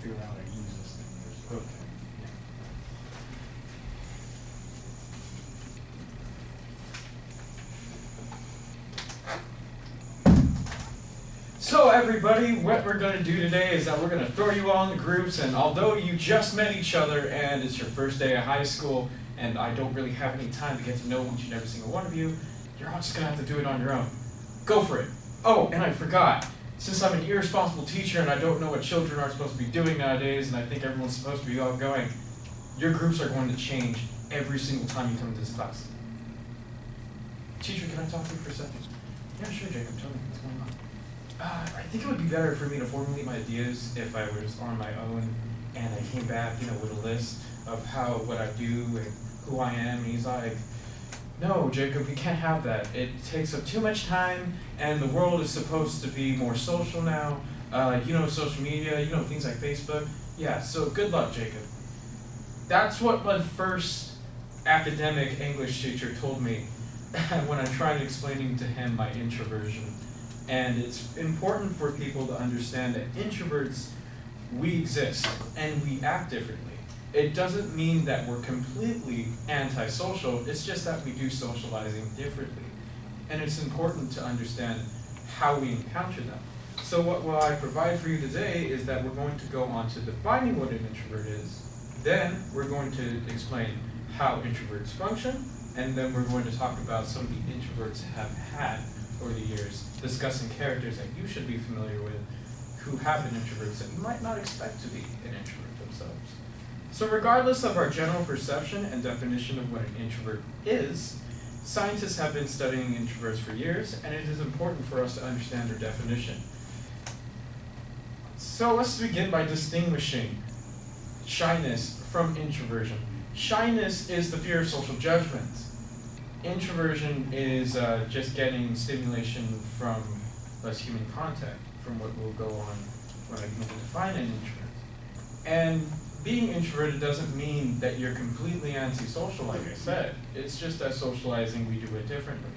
figure out how to use this thing. Okay. So everybody, what we're going to do today is that we're going to throw you all into groups, and although you just met each other and it's your first day of high school, and I don't really have any time to get to know each and every single one of you, you're all just going to have to do it on your own. Go for it. Oh, and I forgot. Since I'm an irresponsible teacher and I don't know what children are supposed to be doing nowadays, and I think everyone's supposed to be outgoing, your groups are going to change every single time you come to this class. Teacher, can I talk to you for a second? Yeah, sure, Jacob. Tell me what's going on. I think it would be better for me to formulate my ideas if I was on my own and I came back, with a list of what I do and who I am. And he's like, no, Jacob, we can't have that. It takes up too much time, and the world is supposed to be more social now. Social media, things like Facebook. Yeah, so good luck, Jacob. That's what my first academic English teacher told me when I tried explaining to him my introversion. And it's important for people to understand that introverts, we exist and we act differently. It doesn't mean that we're completely antisocial, it's just that we do socializing differently. And it's important to understand how we encounter them. So what I provide for you today is that we're going to go on to defining what an introvert is, then we're going to explain how introverts function, and then we're going to talk about some of the introverts have had over the years, discussing characters that you should be familiar with who have been introverts that you might not expect to be an introvert themselves. So regardless of our general perception and definition of what an introvert is, scientists have been studying introverts for years, and it is important for us to understand their definition. So let's begin by distinguishing shyness from introversion. Shyness is the fear of social judgment. Introversion is just getting stimulation from less human contact, from what will go on when I begin to define an introvert. And being introverted doesn't mean that you're completely antisocial, like I said. It's just that socializing, we do it differently.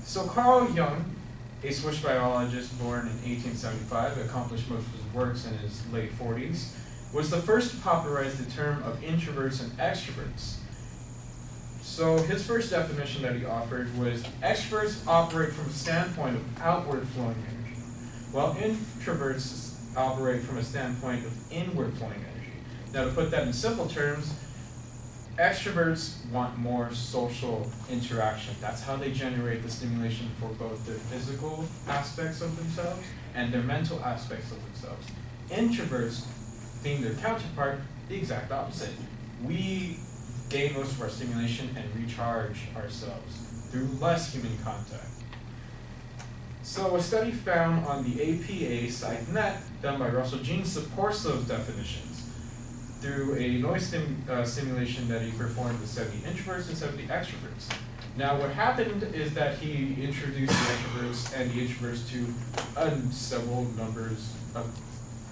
So Carl Jung, a Swiss biologist born in 1875, accomplished most of his works in his late 40s, was the first to popularize the term of introverts and extroverts. So his first definition that he offered was extroverts operate from a standpoint of outward flowing energy, while introverts operate from a standpoint of inward flowing energy. Now to put that in simple terms, extroverts want more social interaction. That's how they generate the stimulation for both their physical aspects of themselves and their mental aspects of themselves. Introverts, being their counterpart, the exact opposite. We gain most of our stimulation and recharge ourselves through less human contact. So a study found on the APA SciNet done by Russell Jean supports those definitions through a noise simulation that he performed with 70 introverts and 70 extroverts. Now what happened is that he introduced the extroverts and the introverts to several numbers of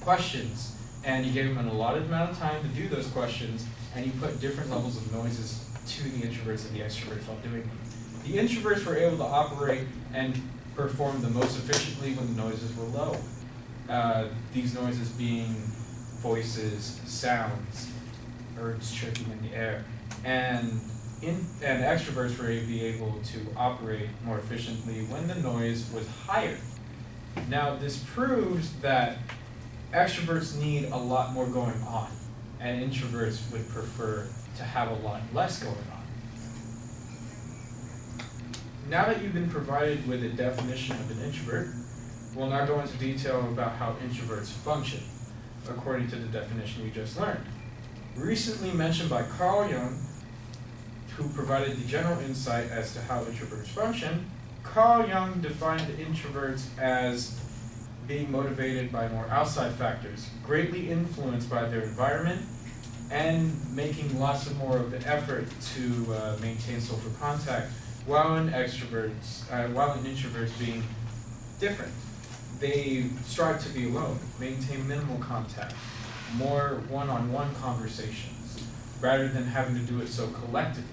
questions, and he gave them an allotted amount of time to do those questions, and he put different levels of noises to the introverts and the extroverts while doing them. The introverts were able to operate and perform the most efficiently when the noises were low. These noises being voices, sounds, birds chirping in the air. And extroverts were able to operate more efficiently when the noise was higher. Now this proves that extroverts need a lot more going on, and introverts would prefer to have a lot less going on. Now that you've been provided with a definition of an introvert, we'll now go into detail about how introverts function, according to the definition we just learned. Recently mentioned by Carl Jung, who provided the general insight as to how introverts function, Carl Jung defined introverts as being motivated by more outside factors, greatly influenced by their environment, and making lots of more of an effort to maintain social contact, while in introverts being different. They strive to be alone, maintain minimal contact, more one-on-one conversations, rather than having to do it so collectively.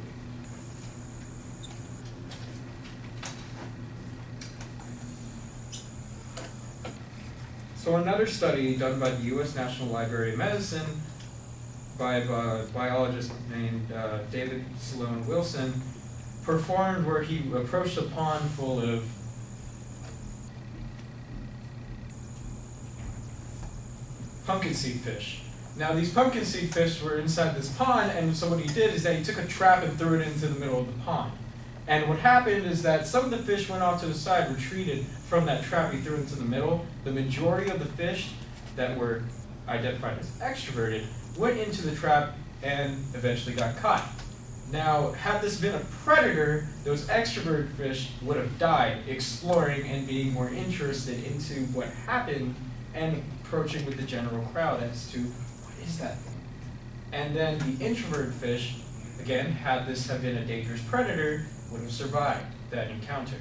So So another study done by the U.S. National Library of Medicine by a biologist named David Sloan Wilson performed where he approached a pond full of pumpkin seed fish. Now these pumpkin seed fish were inside this pond, and so what he did is that he took a trap and threw it into the middle of the pond. And what happened is that some of the fish went off to the side, retreated from that trap he threw into the middle. The majority of the fish that were identified as extroverted went into the trap and eventually got caught. Now, had this been a predator, those extroverted fish would have died exploring and being more interested into what happened and approaching with the general crowd as to what is that thing. And then the introverted fish, again, had this have been a dangerous predator, would have survived that encounter.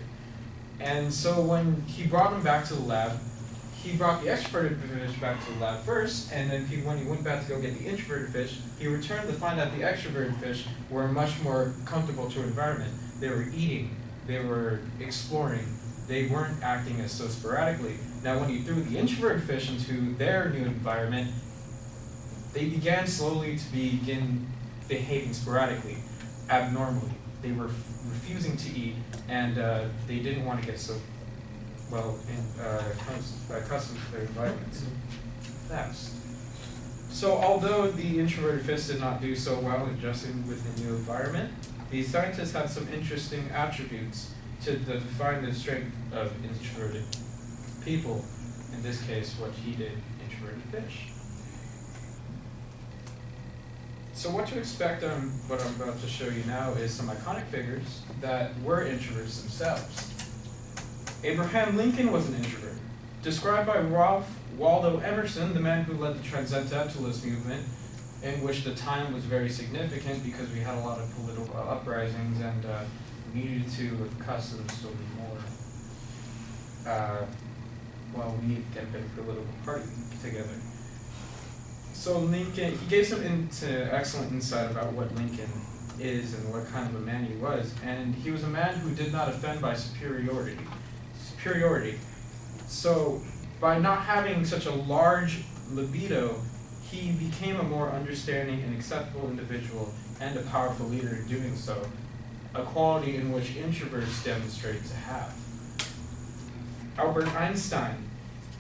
And so when he brought him back to the lab, he brought the extroverted fish back to the lab first, and then when he went back to go get the introverted fish, he returned to find that the extroverted fish were much more comfortable to environment. They were eating, they were exploring, they weren't acting as so sporadically. Now when he threw the introverted fish into their new environment, they began slowly to begin behaving sporadically, abnormally. They were refusing to eat, and they didn't want to get so accustomed to their environments fast. So although the introverted fish did not do so well adjusting with the new environment, the scientists had some interesting attributes to define the strength of introverted people. In this case, what he did, introverted fish. So what to expect on what I'm about to show you now is some iconic figures that were introverts themselves. Abraham Lincoln was an introvert. Described by Ralph Waldo Emerson, the man who led the Transcendentalist movement, in which the time was very significant because we had a lot of political uprisings and we needed to accustom so more, we need to get a better political party together. So Lincoln, he gave some excellent insight about what Lincoln is and what kind of a man he was. And he was a man who did not offend by superiority. So by not having such a large libido, he became a more understanding and acceptable individual and a powerful leader in doing so, a quality in which introverts demonstrate to have. Albert Einstein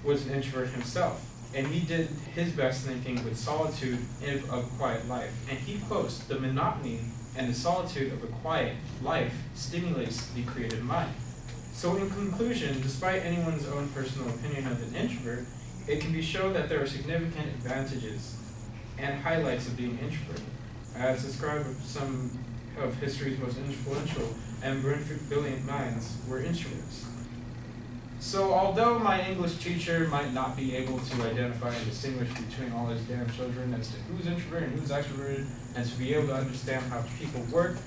was an introvert himself, and he did his best thinking with solitude of a quiet life. And he quotes, "The monotony and the solitude of a quiet life stimulates the creative mind." So in conclusion, despite anyone's own personal opinion of an introvert, it can be shown that there are significant advantages and highlights of being introverted, as described with some of history's most influential and brilliant minds were introverts. So although my English teacher might not be able to identify and distinguish between all his damn children as to who's introverted and who's extroverted, and to be able to understand how people work,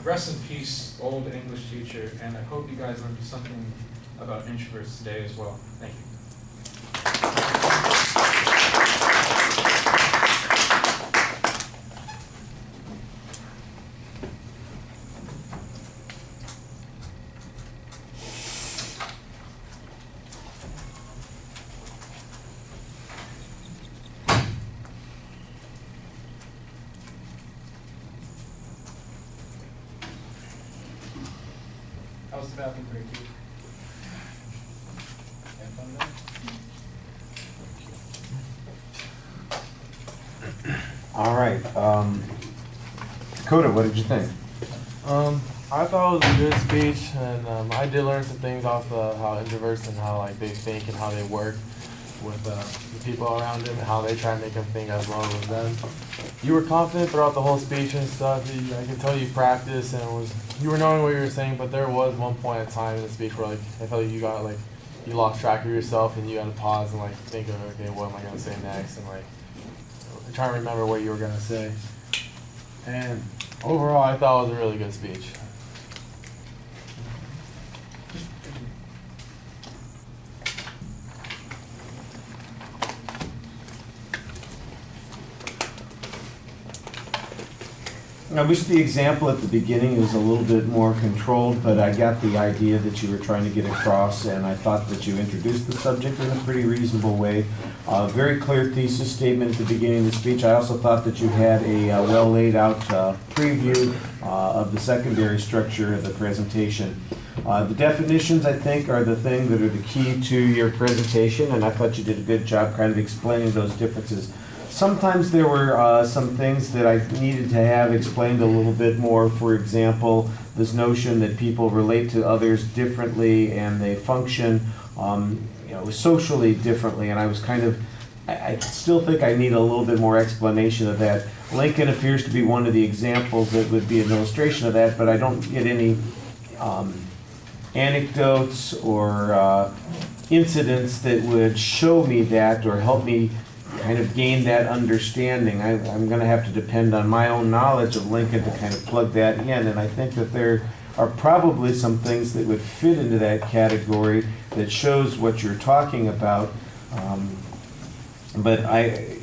rest in peace, old English teacher, and I hope you guys learned something about introverts today as well. Thank you. How's the bathroom break, dude? Have fun there? All right. Dakota, what did you think? I thought it was a good speech, and I did learn some things off how introverts and how they think and how they work with the people around them and how they try to make them think as well as them. You were confident throughout the whole speech and stuff. I can tell you practiced and you were knowing what you were saying, but there was one point in time in the speech where I felt like you lost track of yourself and you had to pause and think of, okay, what am I gonna say next, and try to remember what you were gonna say. And overall, I thought it was a really good speech. I wish the example at the beginning was a little bit more controlled, but I got the idea that you were trying to get across, and I thought that you introduced the subject in a pretty reasonable way. Very clear thesis statement at the beginning of the speech. I also thought that you had a well laid out preview of the secondary structure of the presentation. The definitions, I think, are the thing that are the key to your presentation, and I thought you did a good job kind of explaining those differences. Sometimes there were some things that I needed to have explained a little bit more. For example, this notion that people relate to others differently and they function socially differently, and I was kind of, I still think I need a little bit more explanation of that. Lincoln appears to be one of the examples that would be an illustration of that, but I don't get any anecdotes or incidents that would show me that or help me kind of gain that understanding. I'm going to have to depend on my own knowledge of Lincoln to kind of plug that in, and I think that there are probably some things that would fit into that category that shows what you're talking about, but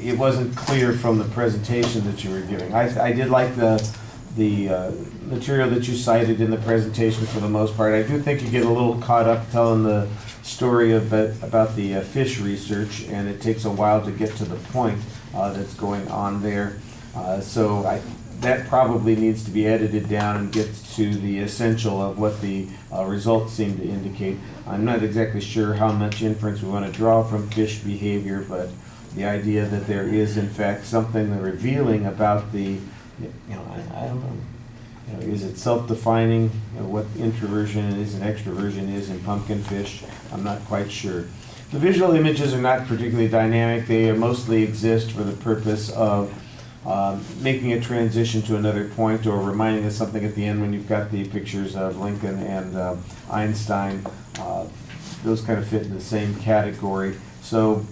it wasn't clear from the presentation that you were giving. I did like the material that you cited in the presentation for the most part. I do think you get a little caught up telling the story about the fish research, and it takes a while to get to the point that's going on there. That probably needs to be edited down and get to the essential of what the results seem to indicate. I'm not exactly sure how much inference we want to draw from fish behavior, but the idea that there is in fact something revealing about the, I don't know. Is it self-defining, what introversion is and extroversion is in pumpkinfish? I'm not quite sure. The visual images are not particularly dynamic. They mostly exist for the purpose of making a transition to another point or reminding us something at the end when you've got the pictures of Lincoln and Einstein. Those kind of fit in the same category. So,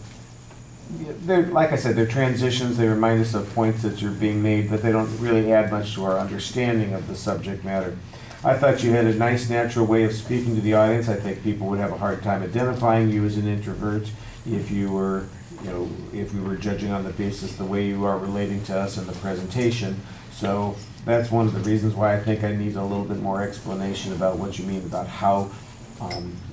like I said, they're transitions. They remind us of points that are being made, but they don't really add much to our understanding of the subject matter. I thought you had a nice, natural way of speaking to the audience. I think people would have a hard time identifying you as an introvert if you were, if we were judging on the basis the way you are relating to us in the presentation. So that's one of the reasons why I think I need a little bit more explanation about what you mean about how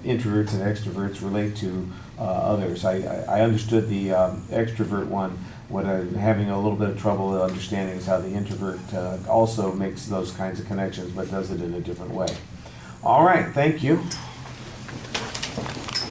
introverts and extroverts relate to others. I understood the extrovert one. What I'm having a little bit of trouble understanding is how the introvert also makes those kinds of connections, but does it in a different way. All right, thank you.